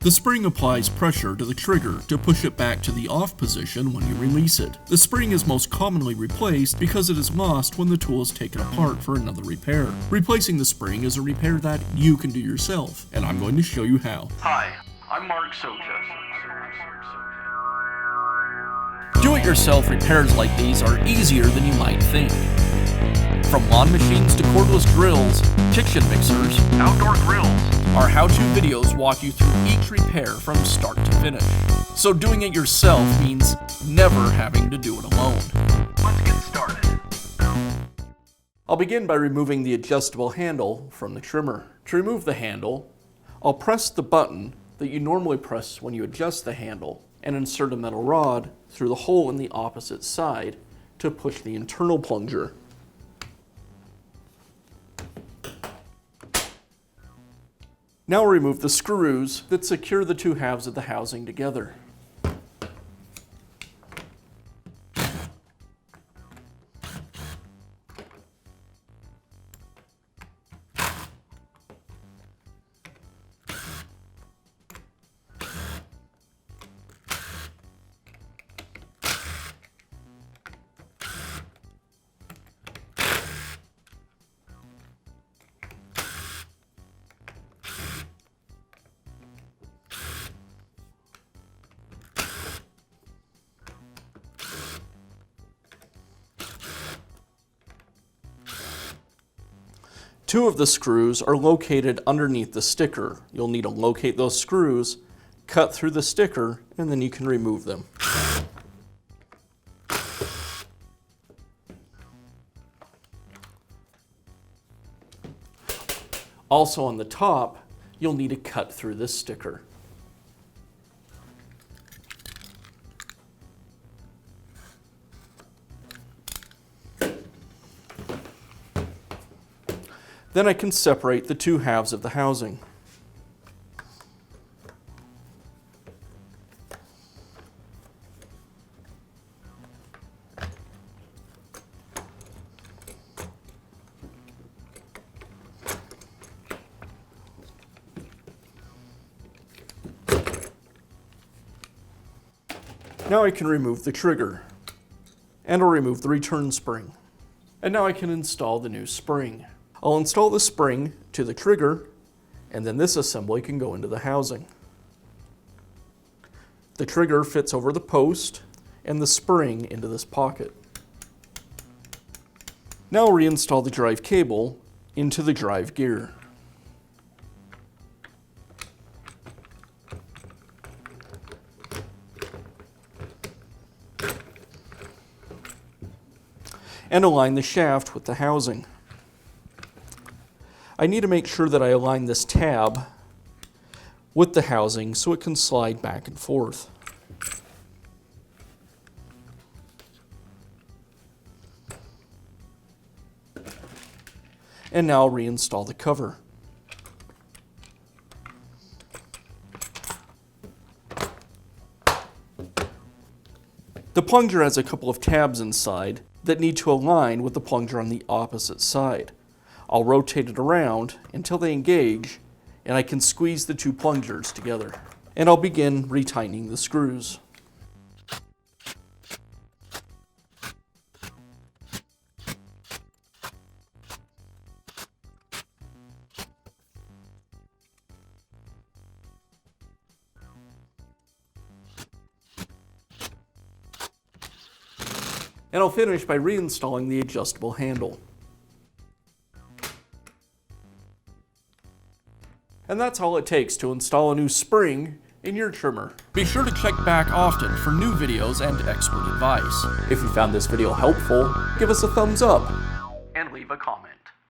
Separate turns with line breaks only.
The spring applies pressure to the trigger to push it back to the off position when you release it. The spring is most commonly replaced because it is lost when the tool is taken apart for another repair. Replacing the spring is a repair that you can do yourself, and I'm going to show you how.
Hi, I'm Mark Socha.
Do-it-yourself repairs like these are easier than you might think. From lawn machines to cordless drills, kitchen mixers,
Outdoor grills.
our how-to videos walk you through each repair from start to finish. So doing it yourself means never having to do it alone.
Let's get started.
I'll begin by removing the adjustable handle from the trimmer. To remove the handle, I'll press the button that you normally press when you adjust the handle and insert a metal rod through the hole in the opposite side to push the internal plunger. Now we'll remove the screws that secure the two halves of the housing together. Two of the screws are located underneath the sticker. You'll need to locate those screws, cut through the sticker, and then you can remove them. Also on the top, you'll need to cut through this sticker. Then I can separate the two halves of the housing. Now I can remove the trigger, and I'll remove the return spring. And now I can install the new spring. I'll install the spring to the trigger, and then this assembly can go into the housing. The trigger fits over the post, and the spring into this pocket. Now I'll reinstall the drive cable into the drive gear. And align the shaft with the housing. I need to make sure that I align this tab with the housing so it can slide back and forth. And now I'll reinstall the cover. The plunger has a couple of tabs inside that need to align with the plunger on the opposite side. I'll rotate it around until they engage, and I can squeeze the two plungers together. And I'll begin retightening the screws. And I'll finish by reinstalling the adjustable handle. And that's all it takes to install a new spring in your trimmer. Be sure to check back often for new videos and expert advice. If you found this video helpful, give us a thumbs up
And leave a comment.